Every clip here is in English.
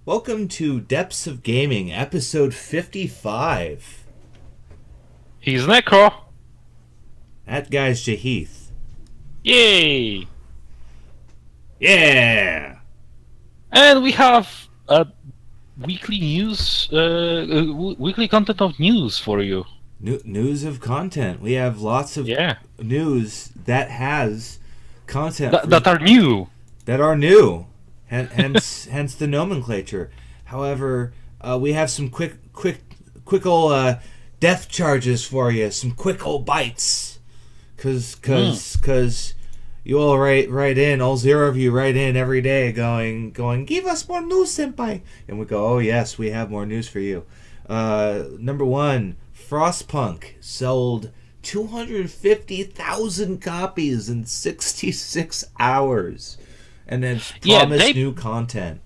Welcome to Depths of Gaming, episode 55. He's Necro. That guy's Jaheath. Yay! Yeah! And we have weekly news, weekly content of news for you. News of content. We have lots of news that has content that are new. That are new. Hence the nomenclature. However, we have some quick old death charges for you. Some quick old bites. Cause you all write in, all zero of you write in every day going, give us more news, senpai. And we go, oh yes, we have more news for you. Number one, Frostpunk sold 250,000 copies in 66 hours. And then promised new content.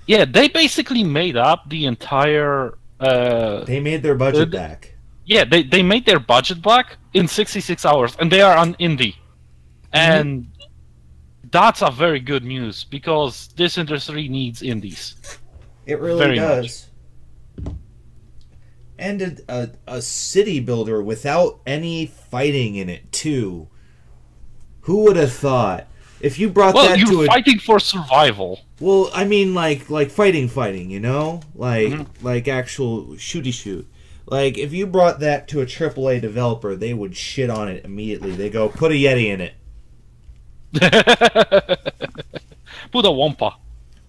Yeah, they basically made up the entire... they made their budget back. Yeah, they made their budget back in 66 hours, and they are on indie. And that's a very good news, because this industry needs indies. It really does. And a city builder without any fighting in it, too. Who would have thought? If you brought that to you're fighting for survival. Well, I mean, like fighting, you know? Like actual shooty shoot. Like, if you brought that to a AAA developer, they would shit on it immediately. They go, put a Yeti in it. Put a Wampa.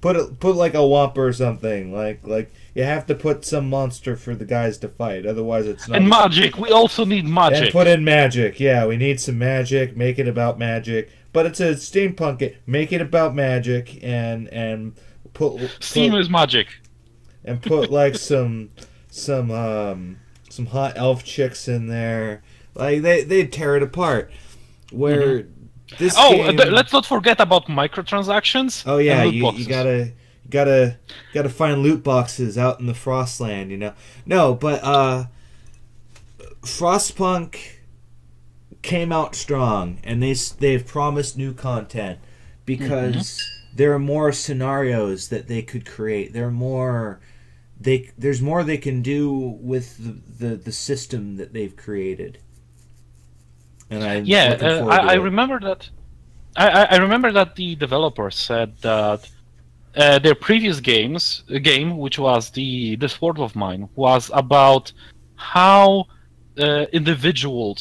Put like a Wampa or something. Like you have to put some monster for the guys to fight. Otherwise, it's not. And magic. We also need magic. And put in magic. Yeah, we need some magic. Make it about magic. But it's a steampunk. Make it about magic and put Steam is magic. And put like some hot elf chicks in there. Like they tear it apart. Where this game... let's not forget about microtransactions. Oh yeah, you gotta find loot boxes out in the Frostland, you know. No, but Frostpunk came out strong, and they've promised new content because there are more scenarios that they could create. There's more they can do with the system that they've created. And I remember that. I remember that the developers said that their previous game, which was the This World of Mine, was about how individual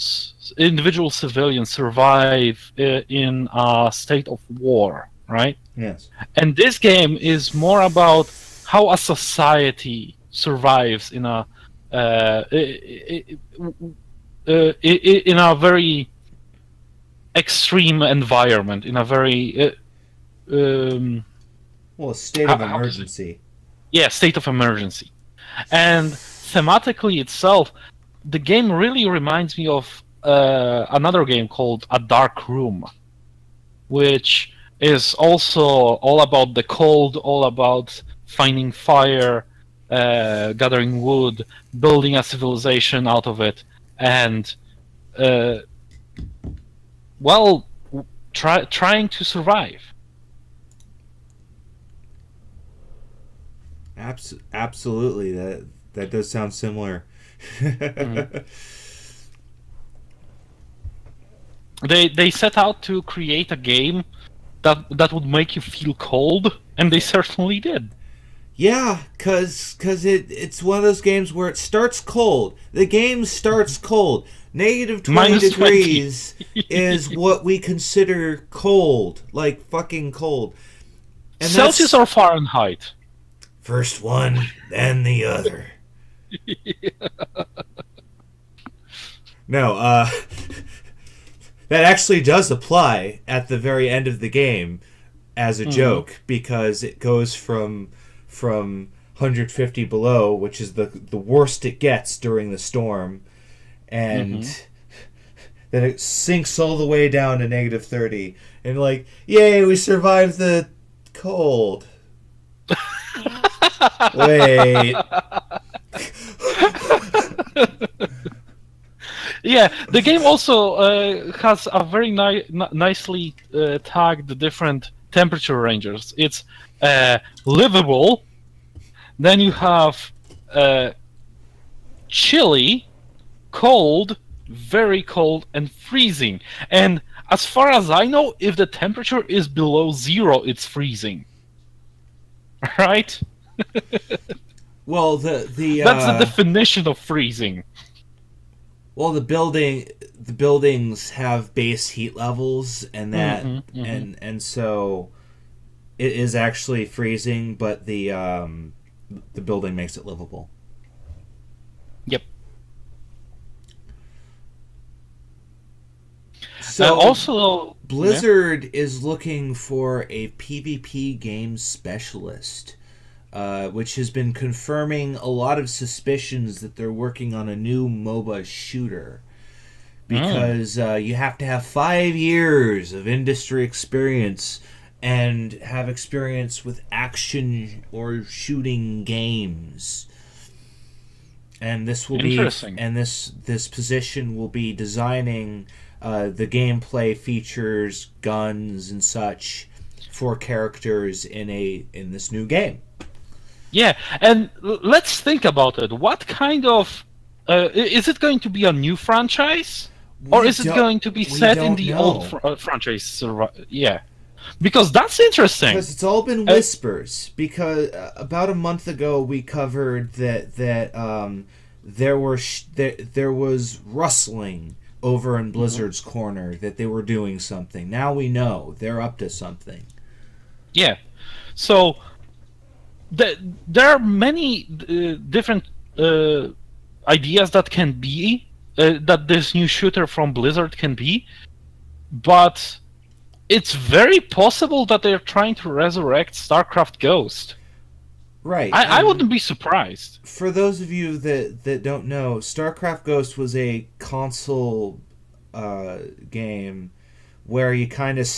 civilians survive in a state of war, right? Yes. And this game is more about how a society survives in a very extreme environment, in a very a state of emergency. Yeah, state of emergency. And thematically itself, the game really reminds me of another game called A Dark Room, which is also all about the cold, all about finding fire, gathering wood, building a civilization out of it, and trying to survive. Absolutely, that does sound similar. They set out to create a game that would make you feel cold, and they certainly did. Yeah, cause it's one of those games where it starts cold. The game starts cold. Negative 20 degrees is what we consider cold, like fucking cold. And Celsius or Fahrenheit? First one, then the other. No, that actually does apply at the very end of the game as a joke, because it goes from 150 below, which is the worst it gets during the storm, and then it sinks all the way down to negative 30, and like, yay, we survived the cold. Wait. Yeah, the game also has a very nicely tagged different temperature ranges. It's livable, Then you have chilly, cold, very cold, and freezing. And as far as I know, if the temperature is below 0, it's freezing. Right? Well, that's the definition of freezing. Well, the buildings have base heat levels, and that and so it is actually freezing, but the building makes it livable. Yep. So also, Blizzard is looking for a PvP game specialist, which has been confirming a lot of suspicions that they're working on a new MOBA shooter. Because you have to have 5 years of industry experience and have experience with action or shooting games. And this will be interesting. And this position will be designing the gameplay features, guns, and such for characters in this new game. Yeah, and let's think about it. What kind of is it going to be a new franchise, or is it going to be set in the old franchise? Yeah, because that's interesting. Because it's all been whispers. Because about a month ago we covered that there was rustling over in Blizzard's corner that they were doing something. Now we know they're up to something. Yeah, so there are many different ideas that can be that this new shooter from Blizzard can be, but it's very possible that they're trying to resurrect StarCraft Ghost. Right. I wouldn't be surprised. For those of you that don't know, StarCraft Ghost was a console game where you kind of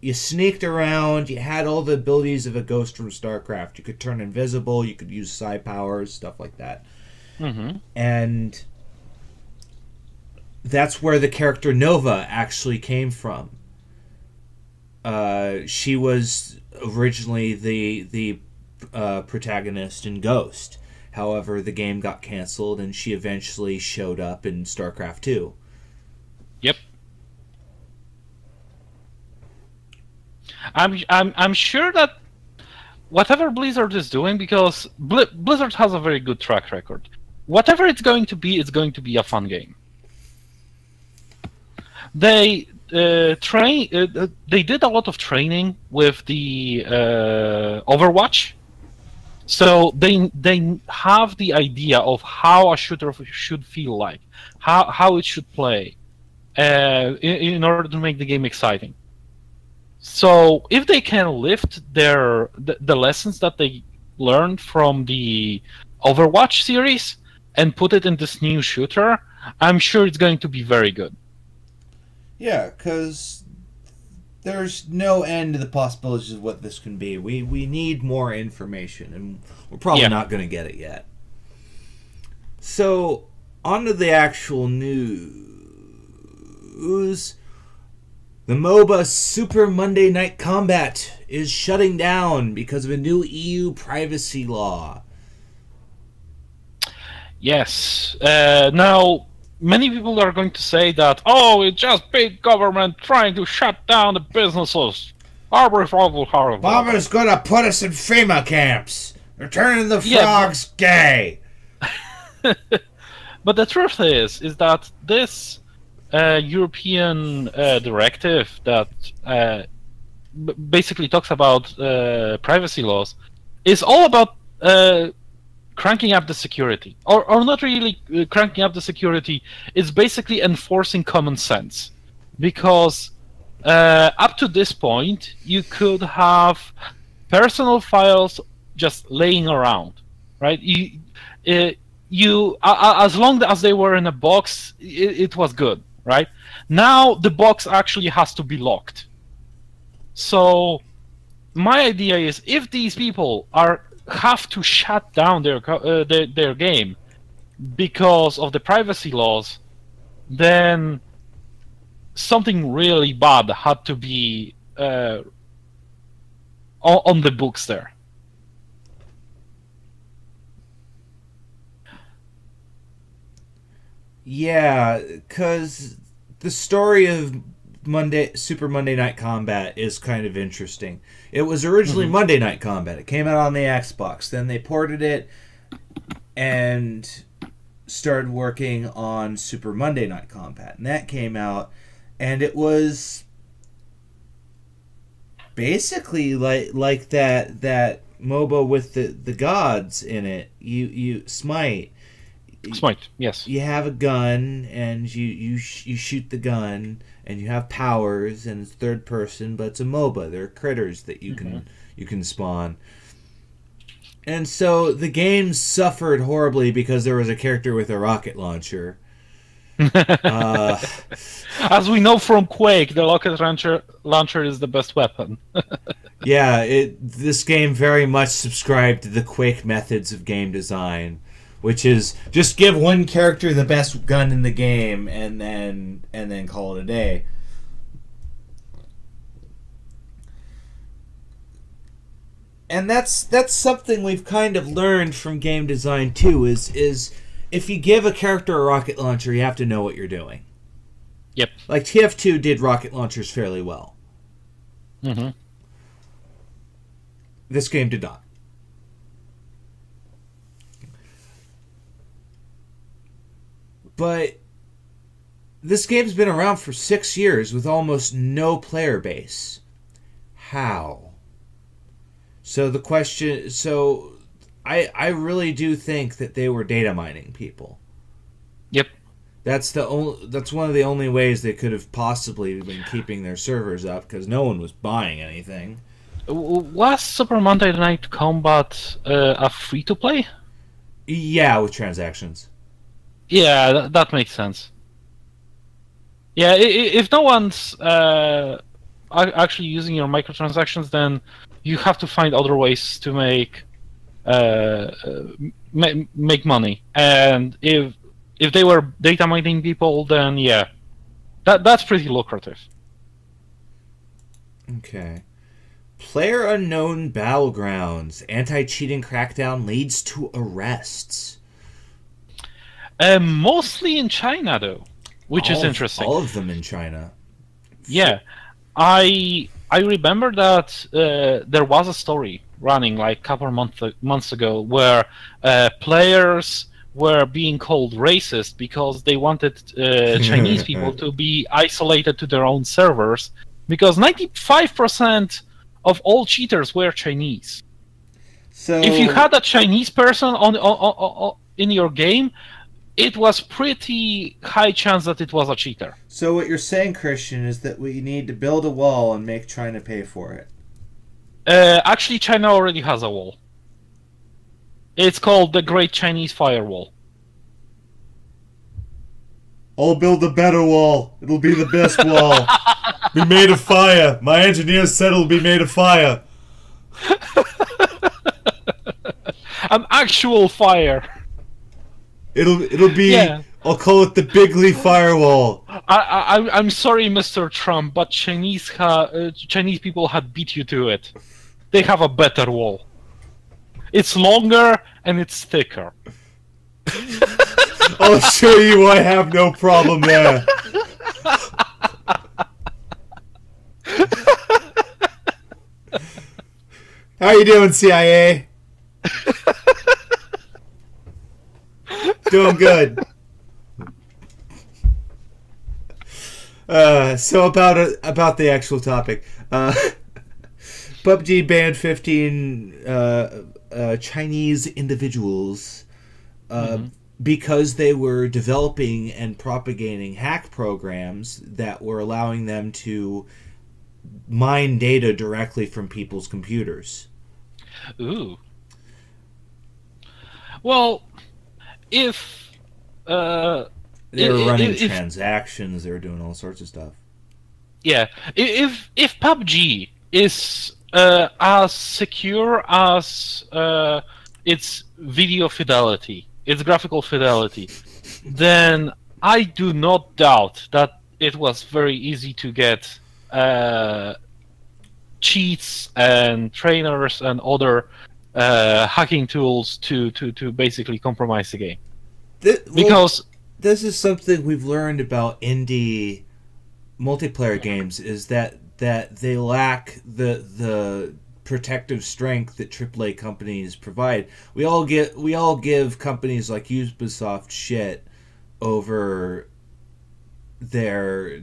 you sneaked around. You had all the abilities of a ghost from StarCraft. You could turn invisible. You could use psi powers, stuff like that. And that's where the character Nova actually came from. She was originally the protagonist in Ghost. However, the game got canceled, and she eventually showed up in StarCraft 2. Yep. I'm sure that whatever Blizzard is doing, because Blizzard has a very good track record. Whatever it's going to be a fun game. They they did a lot of training with the Overwatch, so they have the idea of how a shooter should feel like, how it should play, in order to make the game exciting. So if they can lift the lessons that they learned from the Overwatch series and put it in this new shooter, I'm sure it's going to be very good. Yeah, because there's no end to the possibilities of what this can be. We need more information, and we're probably not going to get it yet. So, on to the actual news. The MOBA Super Monday Night Combat is shutting down because of a new EU privacy law. Yes. Now, many people are going to say that, oh, it's just big government trying to shut down the businesses. Bomber's gonna put us in FEMA camps. They're turning the frogs gay. But the truth is that this European directive that basically talks about privacy laws is all about cranking up the security, or not really cranking up the security. It's basically enforcing common sense, because up to this point you could have personal files just laying around, right? You as long as they were in a box, it was good, right? Now the box actually has to be locked. So my idea is, if these people have to shut down their game because of the privacy laws, then something really bad had to be on the books there. Yeah, because the story of Super Monday Night Combat is kind of interesting. It was originally Monday Night Combat. It came out on the Xbox. Then they ported it and started working on Super Monday Night Combat. And that came out, and it was basically like that MOBA with the gods in it. You Smite. Smite, yes. You have a gun, and you shoot the gun, and you have powers, and it's third person, but it's a MOBA. There are critters that you can spawn. And so the game suffered horribly because there was a character with a rocket launcher. As we know from Quake, the rocket launcher is the best weapon. Yeah, this game very much subscribed to the Quake methods of game design, which is just give one character the best gun in the game and then call it a day. And that's something we've kind of learned from game design too, is if you give a character a rocket launcher, you have to know what you're doing. Yep. Like TF2 did rocket launchers fairly well. This game did not. But this game's been around for 6 years with almost no player base. How? So the question... So I really do think that they were data mining people. Yep. That's one of the only ways they could have possibly been keeping their servers up, because no one was buying anything. Was Super Monday Night Combat a free-to-play? Yeah, with transactions. Yeah, that makes sense. Yeah, if no one's actually using your microtransactions, then you have to find other ways to make money. And if they were data mining people, then yeah, that's pretty lucrative. Okay. PlayerUnknown Battlegrounds. Anti-cheating crackdown leads to arrests. Mostly in China, though, which is interesting. All of them in China. Yeah, I remember that there was a story running like a couple of months ago where players were being called racist because they wanted Chinese people to be isolated to their own servers, because 95% of all cheaters were Chinese. So if you had a Chinese person on in your game, it was pretty high chance that it was a cheater. So what you're saying, Christian, is that we need to build a wall and make China pay for it. Actually, China already has a wall. It's called the Great Chinese Firewall. I'll build a better wall. It'll be the best wall. Be made of fire. My engineers said it'll be made of fire. An actual fire. It'll be. Yeah. I'll call it the Bigley Firewall. I'm sorry, Mr. Trump, but Chinese people had beat you to it. They have a better wall. It's longer and it's thicker. I'll show you I have no problem there. How you doing, CIA? Doing good. So about the actual topic. PubG banned 15 Chinese individuals because they were developing and propagating hack programs that were allowing them to mine data directly from people's computers. Ooh. Well, if they were running transactions, they were doing all sorts of stuff. Yeah, if PUBG is as secure as its video fidelity, its graphical fidelity, then I do not doubt that it was very easy to get cheats and trainers and other hacking tools to basically compromise the game. this is something we've learned about indie multiplayer games is that they lack the protective strength that AAA companies provide. We all give companies like Ubisoft shit over their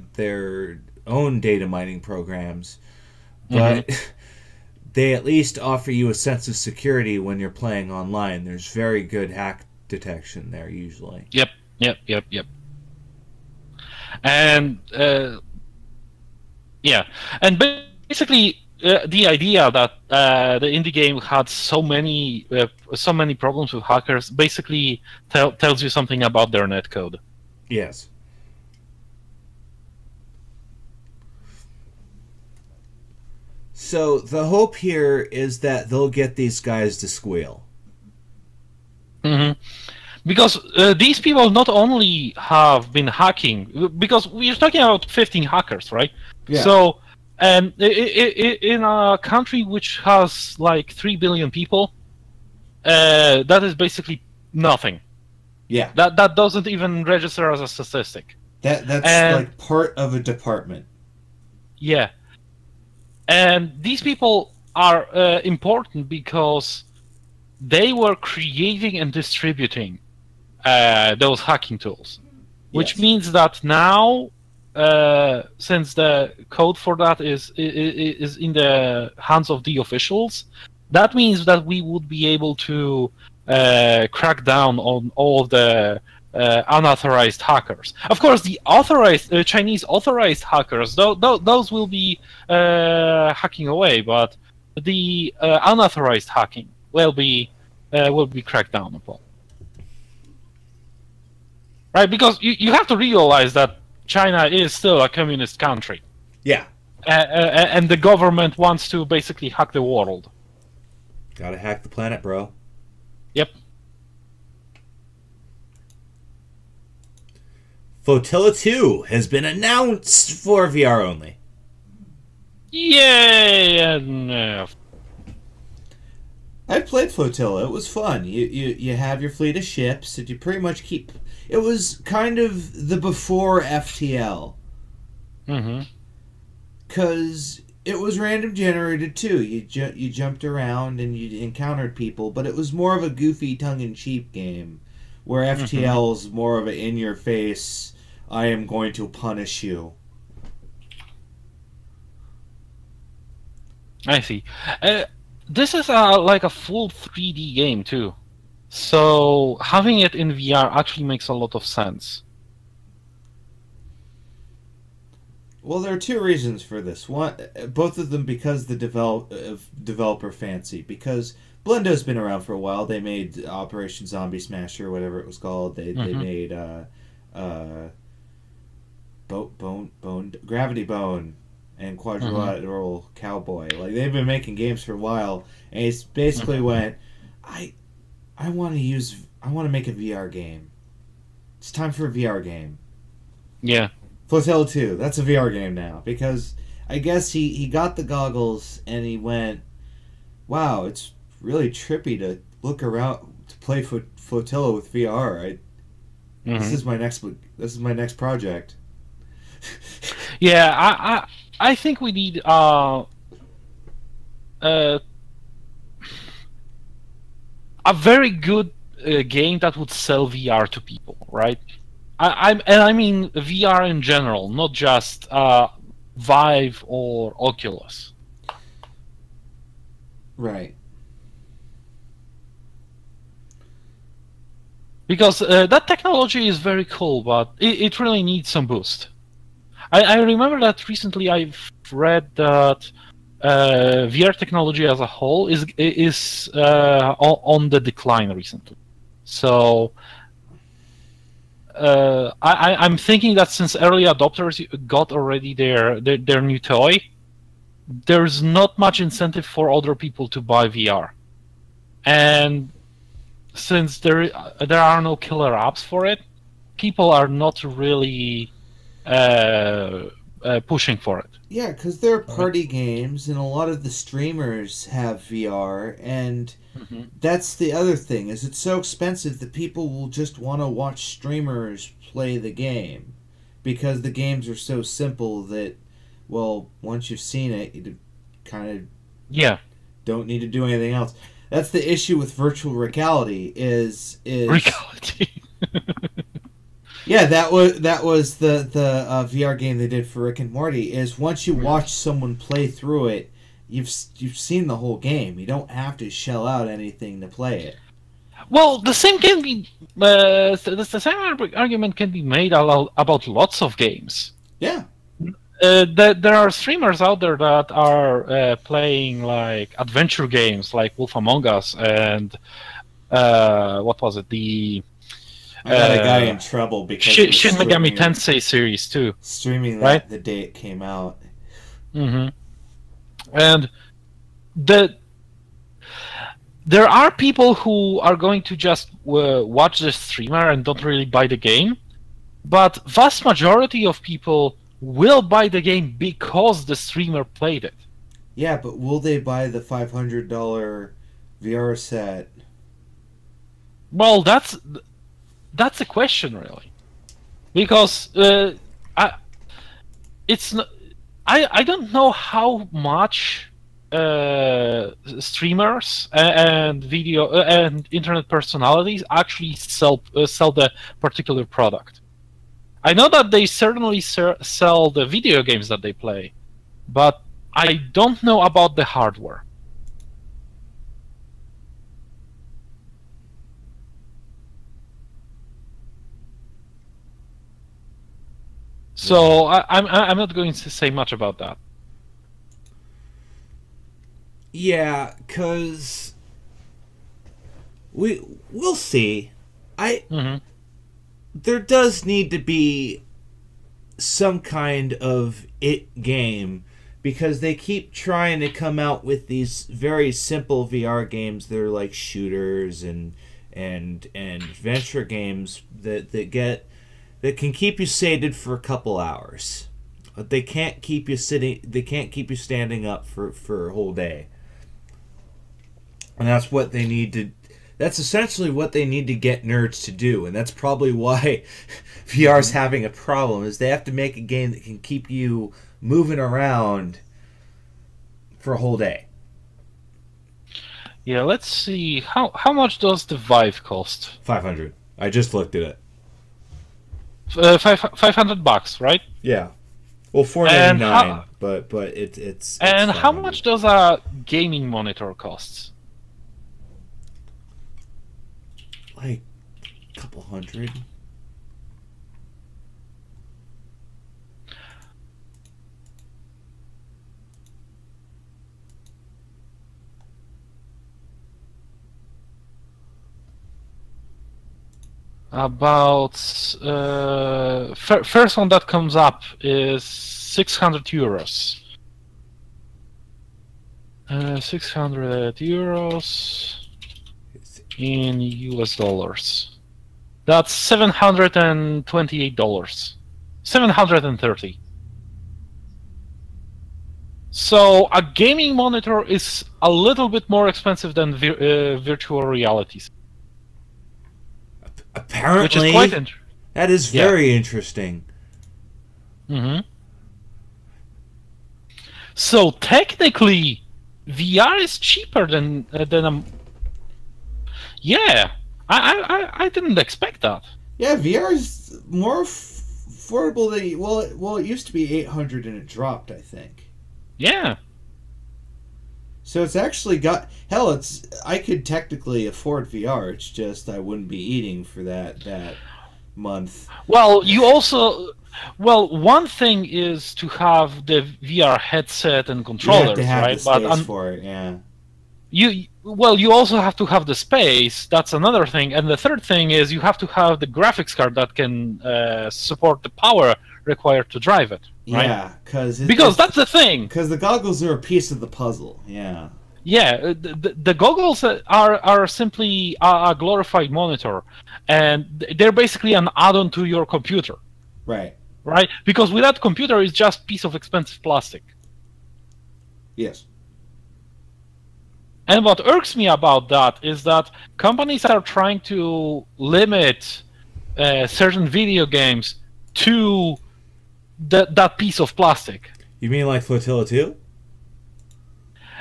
own data mining programs, but they at least offer you a sense of security when you're playing online. There's very good hack detection there usually. Yep. And yeah, and basically the idea that the indie game had so many problems with hackers basically tells you something about their netcode. Yes. So the hope here is that they'll get these guys to squeal. Because these people not only have been hacking, because we're talking about 15 hackers, right? Yeah. So, and in a country which has like 3 billion people, that is basically nothing. Yeah. That doesn't even register as a statistic. That's like part of a department. Yeah. And these people are important because they were creating and distributing those hacking tools, which means that now, since the code for that is in the hands of the officials, that means that we would be able to crack down on all of the unauthorized hackers. Of course, the authorized Chinese authorized hackers, those will be hacking away, but the unauthorized hacking will be cracked down upon. Right, because you have to realize that China is still a communist country. Yeah. And the government wants to basically hack the world. Gotta hack the planet, bro. Yep. Flotilla 2 has been announced for VR only. Yay! And I played Flotilla. It was fun. You have your fleet of ships that you pretty much keep. It was kind of the before FTL. Because it was random generated too. You jumped around and you encountered people, but it was more of a goofy, tongue-in-cheek game, where FTL is more of an in-your-face, I am going to punish you. I see. This is like a full 3D game too, so having it in VR actually makes a lot of sense. Well, there are two reasons for this. One, both of them because the developer fancy. Because Blendo's been around for a while. They made Operation Zombie Smasher, whatever it was called. They made Gravity Bone and Quadrilateral Cowboy. Like, they've been making games for a while, and it's basically went, I want to make a VR game. It's time for a VR game. Yeah. Flotilla 2, that's a VR game now, because I guess he got the goggles and he went, wow, it's really trippy to look around to play Flotilla with VR. This is my next project. Yeah, I think we need a very good game that would sell VR to people, right? I mean VR in general, not just Vive or Oculus. Right. Because that technology is very cool, but it really needs some boost. I remember that recently I've read that VR technology as a whole is on the decline recently. So I'm thinking that since early adopters got already their new toy, there's not much incentive for other people to buy VR, and since there are no killer apps for it, people are not really pushing for it. Yeah, because there are party games, and a lot of the streamers have VR, and that's the other thing, is it's so expensive that people will just want to watch streamers play the game. Because the games are so simple that, well, once you've seen it, you kind of don't need to do anything else. That's the issue with virtual reality, is reality. Yeah, that was the VR game they did for Rick and Morty. Is once you watch someone play through it, you've seen the whole game. You don't have to shell out anything to play it. Well, the same can be the same argument can be made about lots of games. Yeah. There are streamers out there that are playing like adventure games, like Wolf Among Us and what was it? I got a guy in trouble because Shin Megami Tensei series too. Streaming that right? The day it came out. And there are people who are going to just watch the streamer and don't really buy the game, but vast majority of people will buy the game because the streamer played it. Yeah, but will they buy the $500 VR set? Well, that's a question, really, because I don't know how much streamers and video and internet personalities actually sell the particular product. I know that they certainly sell the video games that they play, but I don't know about the hardware. So I'm not going to say much about that. Yeah, cause we'll see. There does need to be some kind of it game, because they keep trying to come out with these very simple VR games that are like shooters and adventure games that can keep you sated for a couple hours. But they can't keep you sitting. They can't keep you standing up for a whole day. And that's what they need to. That's essentially what they need to get nerds to do, and that's probably why VR is having a problem. Is they have to make a game that can keep you moving around for a whole day. Yeah, let's see. How much does the Vive cost? $500. I just looked at it. $500, right? Yeah. Well, $499, but it's. And how much does a gaming monitor cost? Like a couple hundred. About first one that comes up is €600. 600 euros in US dollars. That's $728. 730. So a gaming monitor is a little bit more expensive than virtual realities. Apparently, which is quite that is very interesting. So technically, VR is cheaper than a. Yeah, I didn't expect that. Yeah, VR is more affordable than it used to be 800 and it dropped, I think. Yeah. So it's actually got I could technically afford VR. It's just I wouldn't be eating for that month. Well, one thing is to have the VR headset and controllers, you have to have right? The space for it, yeah. You also have to have the space. That's another thing, and the third thing is you have to have the graphics card that can support the power required to drive it. Right? Yeah, because that's the thing. Because the goggles are a piece of the puzzle. Yeah. Yeah, the goggles are simply a glorified monitor, and they're basically an add-on to your computer. Right. right? Because without computer, it's just piece of expensive plastic. Yes. And what irks me about that is that companies are trying to limit certain video games to that piece of plastic. You mean like Flotilla 2?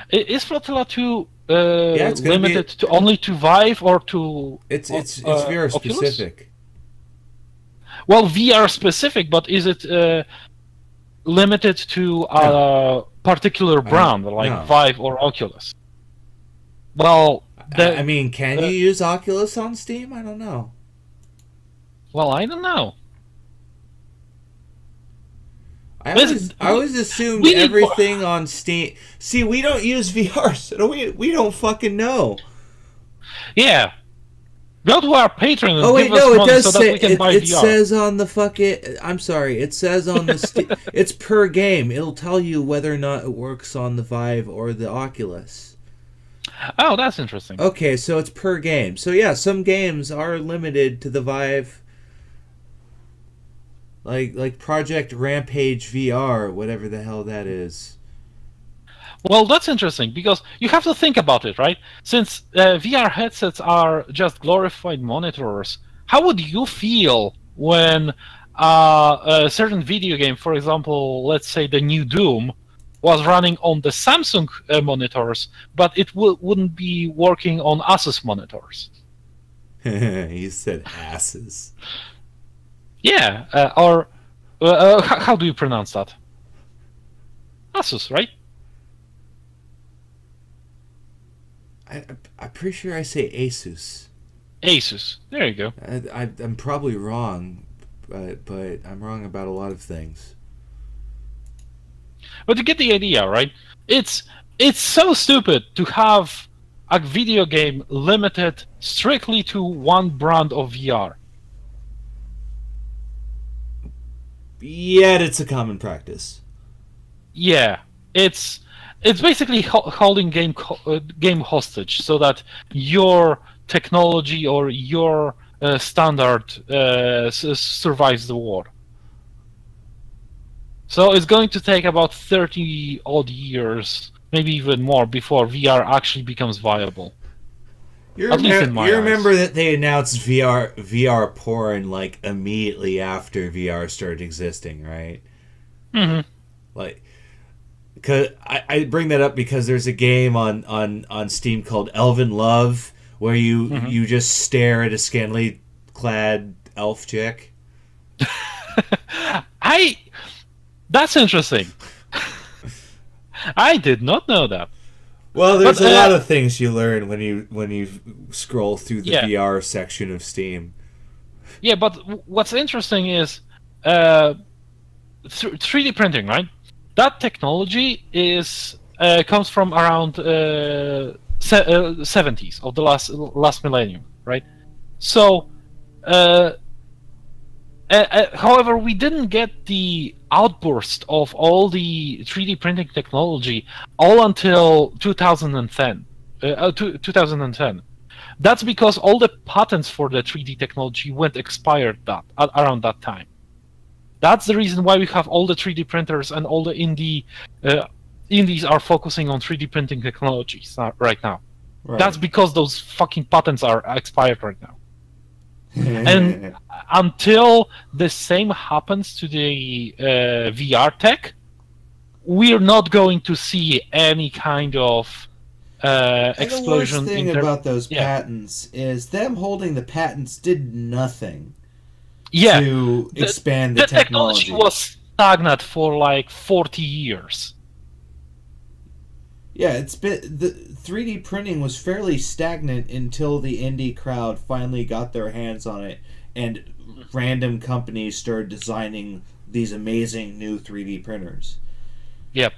Is Flotilla 2 it's limited to only to Vive or to It's VR Oculus? specific. Well, VR specific, but is it limited to a particular brand like Vive or Oculus? Well, I mean, can you use Oculus on Steam? I don't know. Well, I don't know. I always assumed everything on Steam. See, we don't use VR, so we don't fucking know. Yeah. Go to our Patreon and give us money it does so say that we can buy it VR. says on the fucking. I'm sorry, it says on the. It's per game. It'll tell you whether or not it works on the Vive or the Oculus. Oh, that's interesting. Okay, so it's per game. So yeah, some games are limited to the Vive. Like Project Rampage VR, whatever the hell that is. Well, that's interesting because you have to think about it, right? Since VR headsets are just glorified monitors, how would you feel when a certain video game, for example, let's say the new Doom, was running on the Samsung monitors, but it wouldn't be working on Asus monitors? You said asses. Yeah, or how do you pronounce that? Asus, right? I'm pretty sure I say Asus. Asus. There you go. I'm probably wrong, but I'm wrong about a lot of things. But you get the idea, right? It's so stupid to have a video game limited strictly to one brand of VR. Yet it's a common practice. Yeah, it's basically holding game hostage so that your technology or your standard survives the war. So it's going to take about 30 odd years, maybe even more, before VR actually becomes viable. You remember that they announced VR porn like immediately after VR started existing, right? Mm-hmm. Like, cause I bring that up because there's a game on Steam called Elven Love where you just stare at a scantily clad elf chick. That's interesting. I did not know that. Well, there's a lot of things you learn when you scroll through the VR section of Steam. Yeah, but what's interesting is 3D printing, right? That technology comes from around 70s of the last millennium, right? So, however, we didn't get the outburst of all the 3D printing technology all until 2010. 2010. That's because all the patents for the 3D technology went expired around that time. That's the reason why we have all the 3D printers and all the indies are focusing on 3D printing technologies right now. Right. That's because those fucking patents are expired right now. And until the same happens to the VR tech, we're not going to see any kind of explosion. And the worst thing about those patents is them holding the patents did nothing to expand the technology. The technology was stagnant for like 40 years. Yeah, the 3D printing was fairly stagnant until the indie crowd finally got their hands on it and random companies started designing these amazing new 3D printers. Yep.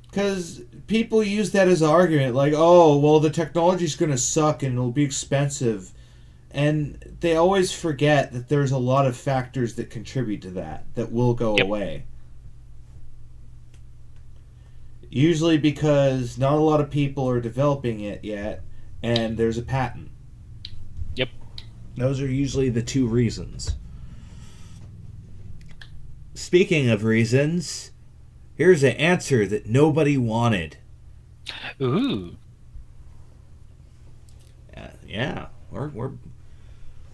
Because people use that as an argument, like, oh, well, the technology's going to suck and it'll be expensive. And they always forget that there's a lot of factors that contribute to that will go away. Usually because not a lot of people are developing it yet, and there's a patent. Those are usually the two reasons. speaking of reasons, here's an answer that nobody wanted. Ooh. Yeah,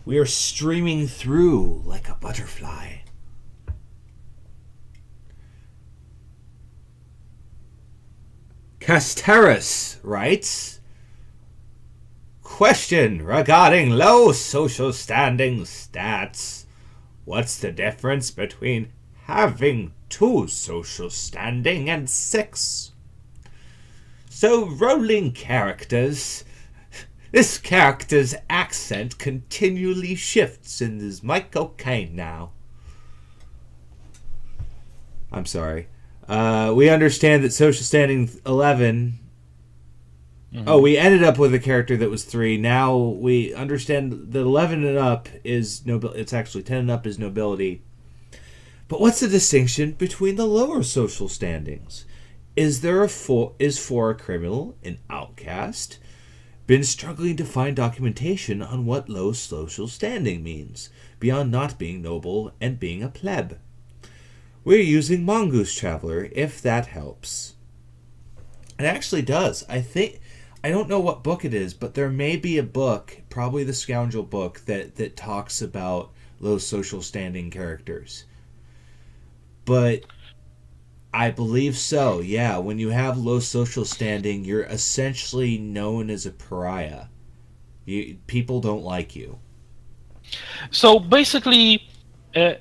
we are streaming through like a butterfly. Casteris writes, question regarding low social standing stats. What's the difference between having 2 social standing and 6? So rolling characters. This character's accent continually shifts and is Mike okay now? I'm sorry. We understand that social standing 11... Mm-hmm. Oh, we ended up with a character that was 3. Now we understand that 11 and up is nobility. It's actually 10 and up is nobility. But what's the distinction between the lower social standings? Is 4 a criminal, an outcast? Been struggling to find documentation on what low social standing means, beyond not being noble and being a pleb. We're using Mongoose Traveler, if that helps. It actually does. I don't know what book it is, but there may be a book, probably the Scoundrel book, that talks about low social standing characters. But I believe so, yeah. When you have low social standing, you're essentially known as a pariah. People don't like you. So basically,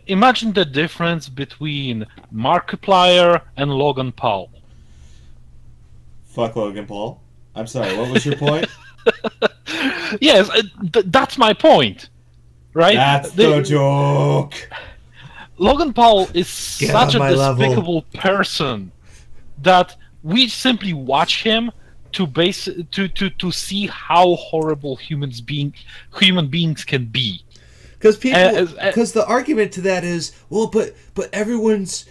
imagine the difference between Markiplier and Logan Paul. Fuck Logan Paul. I'm sorry, what was your point? Yes, that's my point, right? That's the joke. Logan Paul is such a despicable person that we simply watch him to see how horrible human beings can be. Because the argument to that is, well, but everyone's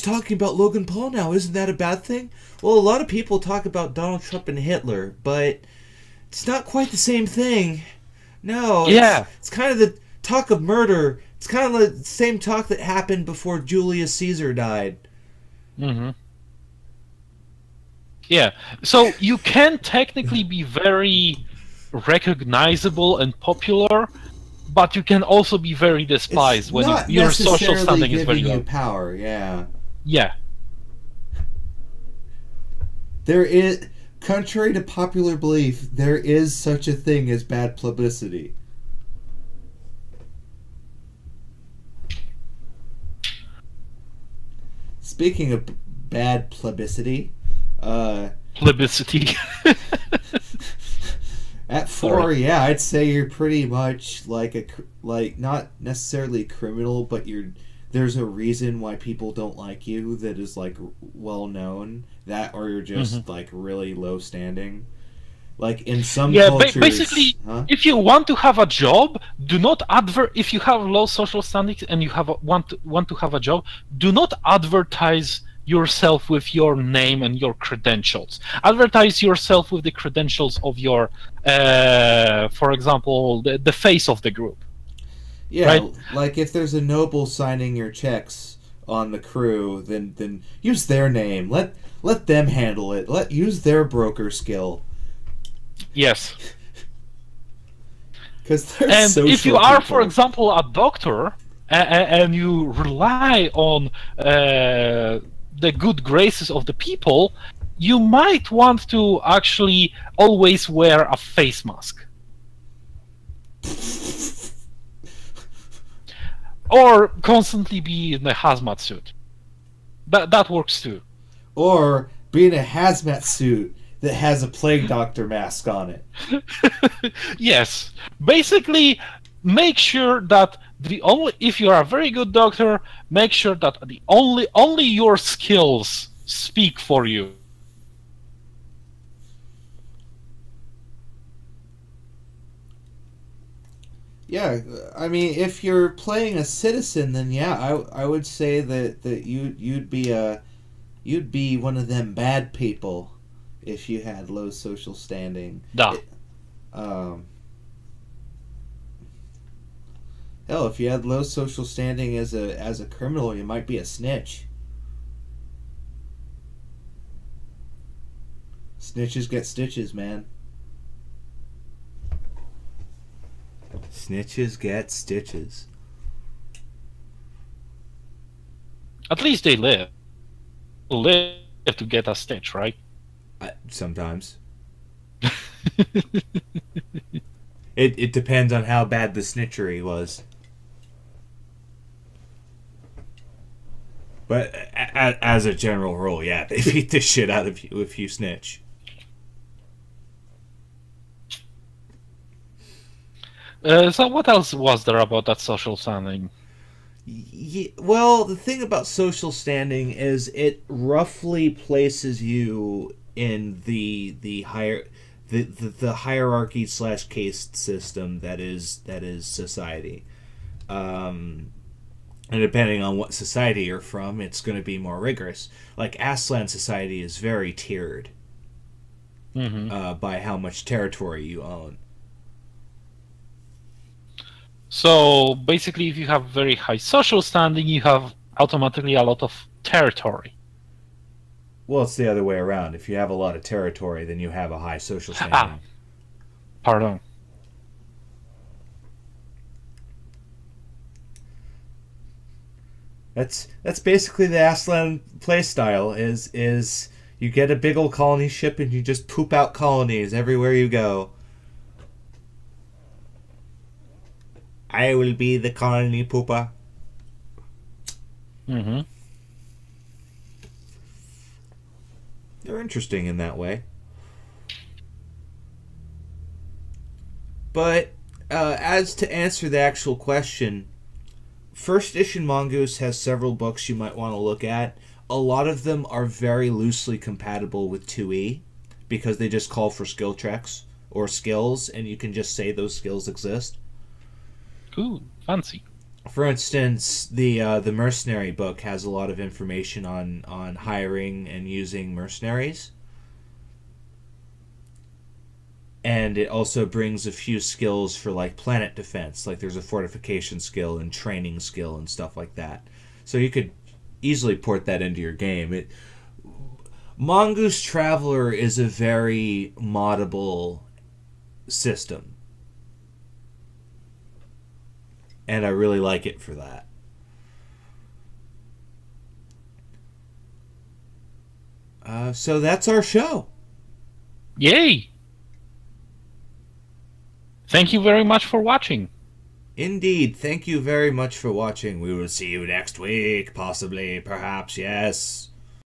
talking about Logan Paul now. Isn't that a bad thing? Well, a lot of people talk about Donald Trump and Hitler, but it's not quite the same thing. No. Yeah. It's kind of the talk of murder. It's kind of the same talk that happened before Julius Caesar died. Mm-hmm. Yeah. So you can technically be very recognizable and popular, but you can also be very despised when your social standing is very low. You power, yeah. Yeah. There is, contrary to popular belief, there is such a thing as bad publicity. Speaking of bad publicity, Plebiscity. At 4, yeah, I'd say you're pretty much like not necessarily criminal, but there's a reason why people don't like you that is like well known. That or you're just like really low standing. Like in some cultures, basically, if you want to have a job, do not if you have low social standings and you want to have a job, do not advertise yourself with your name and your credentials. Advertise yourself with the credentials of your, for example, the face of the group. Yeah, right? Like if there's a noble signing your checks on the crew, then use their name. Let them handle it. Use their broker skill. Yes. Because and if you are, for example, a doctor and you rely on the good graces of the people, you might want to actually always wear a face mask. Or constantly be in a hazmat suit. That works too. Or be in a hazmat suit that has a plague doctor mask on it. Yes. Basically, make sure that if you are a very good doctor, make sure that only your skills speak for you. Yeah, I mean, if you're playing a citizen, then yeah, I would say that you'd be one of them bad people if you had low social standing. Da. Hell, if you had low social standing as a criminal, you might be a snitch. Snitches get stitches, man. Snitches get stitches. At least they live to get a stitch, right? Sometimes. It depends on how bad the snitchery was. But as a general rule, yeah, they beat the shit out of you if you snitch. So what else was there about that social standing? Yeah, well, the thing about social standing is it roughly places you in the hierarchy slash caste system that is society. And depending on what society you're from, it's going to be more rigorous. Like Aslan society is very tiered by how much territory you own. So basically, if you have very high social standing, you have automatically a lot of territory. Well, it's the other way around. If you have a lot of territory, then you have a high social standing. Pardon. That's basically the Aslan playstyle. Is you get a big old colony ship and you just poop out colonies everywhere you go. I will be the colony pooper. Mm-hmm. They're interesting in that way. But as to answer the actual question, First Edition Mongoose has several books you might want to look at. A lot of them are very loosely compatible with 2E because they just call for skill checks or skills, and you can just say those skills exist. Ooh, fancy. For instance, the Mercenary book has a lot of information on hiring and using mercenaries. And it also brings a few skills for like planet defense. Like there's a fortification skill and training skill and stuff like that. So you could easily port that into your game. Mongoose Traveler is a very moddable system. And I really like it for that. So that's our show. Yay! Thank you very much for watching. Indeed. Thank you very much for watching. We will see you next week. Possibly. Perhaps. Yes.